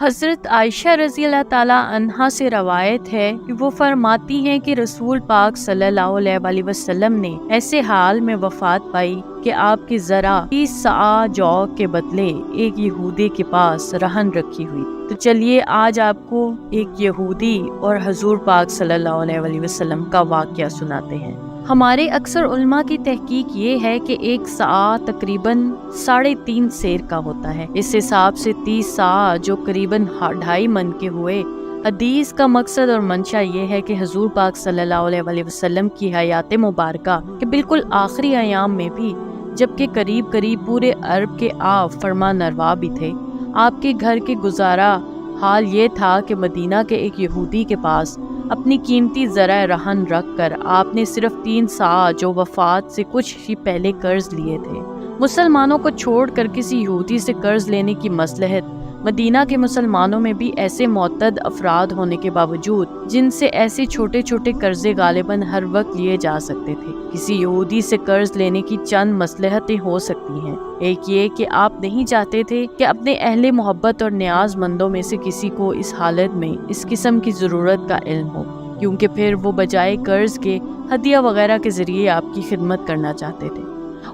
حضرت عائشہ رضی اللہ تعالیٰ عنہا سے روایت ہے کہ وہ فرماتی ہیں کہ رسول پاک صلی اللہ علیہ وسلم نے ایسے حال میں وفات پائی کہ آپ کی ذرا 30 صاع جو کے بدلے ایک یہودی کے پاس رہن رکھی ہوئی۔ تو چلیے آج آپ کو ایک یہودی اور حضور پاک صلی اللہ علیہ وسلم کا واقعہ سناتے ہیں۔ ہمارے اکثر علماء کی تحقیق یہ ہے کہ ایک صاع تقریباً 3.5 سیر کا ہوتا ہے۔ اس حساب سے 30 صاع جو قریباً 2.5 من کے ہوئے۔ حدیث کا مقصد اور منشا یہ ہے کہ حضور پاک صلی اللہ علیہ وسلم کی حیات مبارکہ کے بالکل آخری ایام میں بھی، جبکہ قریب پورے عرب کے آپ فرما نروا بھی تھے، آپ کے گھر کے گزارا حال یہ تھا کہ مدینہ کے ایک یہودی کے پاس اپنی قیمتی زرع رہن رکھ کر آپ نے صرف 3 صاع جو وفات سے کچھ ہی پہلے قرض لیے تھے۔ مسلمانوں کو چھوڑ کر کسی یہودی سے قرض لینے کی مصلحت مدینہ کے مسلمانوں میں بھی ایسے معتد افراد ہونے کے باوجود جن سے ایسے چھوٹے چھوٹے قرضے غالباً ہر وقت لیے جا سکتے تھے، کسی یہودی سے قرض لینے کی چند مصلحتیں ہو سکتی ہیں۔ ایک یہ کہ آپ نہیں چاہتے تھے کہ اپنے اہل محبت اور نیاز مندوں میں سے کسی کو اس حالت میں اس قسم کی ضرورت کا علم ہو، کیونکہ پھر وہ بجائے قرض کے ہدیہ وغیرہ کے ذریعے آپ کی خدمت کرنا چاہتے تھے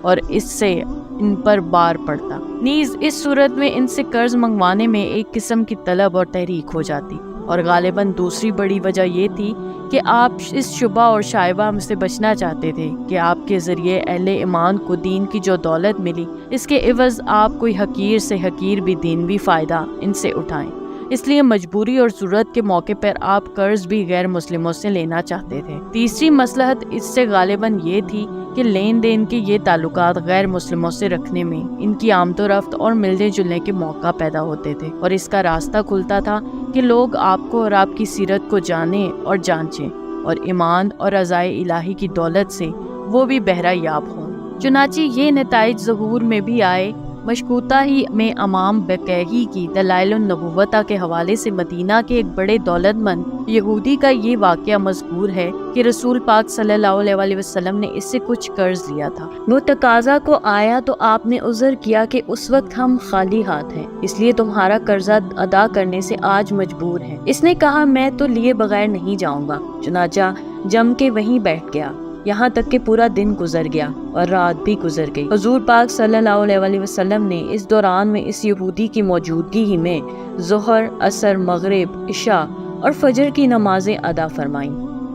اور اس سے ان پر بار پڑتا۔ نیز اس صورت میں ان سے قرض منگوانے میں ایک قسم کی طلب اور تحریک ہو جاتی، اور غالباً دوسری بڑی وجہ یہ تھی کہ آپ اس شبہ اور شائبہ سے بچنا چاہتے تھے کہ آپ کے ذریعے اہل ایمان کو دین کی جو دولت ملی، اس کے عوض آپ کوئی حقیر سے حقیر بھی دینوی فائدہ ان سے اٹھائیں۔ اس لیے مجبوری اور ضرورت کے موقع پر آپ قرض بھی غیر مسلموں سے لینا چاہتے تھے۔ تیسری مصلحت اس سے غالباً یہ تھی کہ لین دین کے یہ تعلقات غیر مسلموں سے رکھنے میں ان کی آمد و رفت اور ملنے جلنے کے موقع پیدا ہوتے تھے، اور اس کا راستہ کھلتا تھا کہ لوگ آپ کو اور آپ کی سیرت کو جانیں اور جانچیں، اور ایمان اور رضائے الہی کی دولت سے وہ بھی بہرہ یاب ہوں۔ چنانچہ یہ نتائج ظہور میں بھی آئے۔ مشکوتہ ہی میں امام بقیعی کی دلائل النبوتہ کے حوالے سے مدینہ کے ایک بڑے دولت مند یہودی کا یہ واقعہ مذکور ہے کہ رسول پاک صلی اللہ علیہ وسلم نے اس سے کچھ قرض لیا تھا۔ وہ تقاضا کو آیا تو آپ نے عذر کیا کہ اس وقت ہم خالی ہاتھ ہیں، اس لیے تمہارا قرضہ ادا کرنے سے آج مجبور ہیں۔ اس نے کہا میں تو لیے بغیر نہیں جاؤں گا۔ چنانچہ جم کے وہیں بیٹھ گیا، یہاں تک کہ پورا دن گزر گیا اور رات بھی گزر گئی۔ حضور پاک صلی اللہ علیہ وسلم نے اس دوران میں اس یہودی کی موجودگی ہی میں ظہر، عصر، مغرب، عشاء اور فجر کی نمازیں ادا فرمائیں،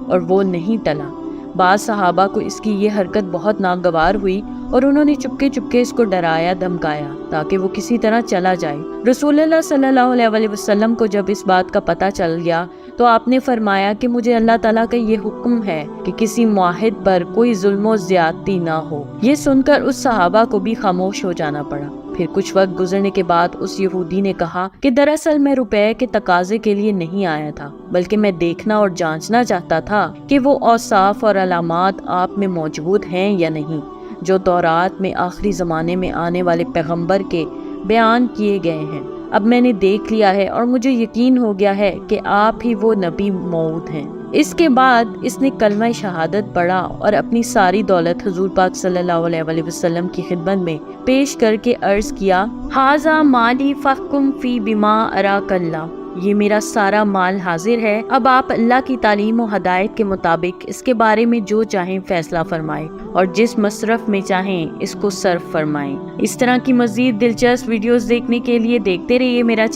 اور وہ نہیں ٹلا۔ بعض صحابہ کو اس کی یہ حرکت بہت ناگوار ہوئی اور انہوں نے چپکے اس کو ڈرایا دھمکایا تاکہ وہ کسی طرح چلا جائے۔ رسول اللہ صلی اللہ علیہ وسلم کو جب اس بات کا پتہ چل گیا تو آپ نے فرمایا کہ مجھے اللہ تعالیٰ کا یہ حکم ہے کہ کسی معاہد پر کوئی ظلم و زیادتی نہ ہو۔ یہ سن کر اس صحابہ کو بھی خاموش ہو جانا پڑا۔ پھر کچھ وقت گزرنے کے بعد اس یہودی نے کہا کہ دراصل میں روپے کے تقاضے کے لیے نہیں آیا تھا، بلکہ میں دیکھنا اور جانچنا چاہتا تھا کہ وہ اوصاف اور علامات آپ میں موجود ہیں یا نہیں جو تورات میں آخری زمانے میں آنے والے پیغمبر کے بیان کیے گئے ہیں۔ اب میں نے دیکھ لیا ہے اور مجھے یقین ہو گیا ہے کہ آپ ہی وہ نبی موعود ہیں۔ اس کے بعد اس نے کلمہ شہادت پڑھا اور اپنی ساری دولت حضور پاک صلی اللہ علیہ وسلم کی خدمت میں پیش کر کے عرض کیا، ھذا مالی فاحکم فی بما اراک اللہ، یہ میرا سارا مال حاضر ہے، اب آپ اللہ کی تعلیم و ہدایت کے مطابق اس کے بارے میں جو چاہیں فیصلہ فرمائیں اور جس مصرف میں چاہیں اس کو صرف فرمائیں۔ اس طرح کی مزید دلچسپ ویڈیوز دیکھنے کے لیے دیکھتے رہیے میرے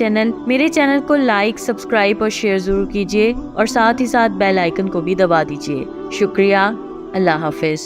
چینل کو لائک، سبسکرائب اور شیئر ضرور کیجیے، اور ساتھ ہی ساتھ بیل آئیکن کو بھی دبا دیجیے۔ شکریہ، اللہ حافظ۔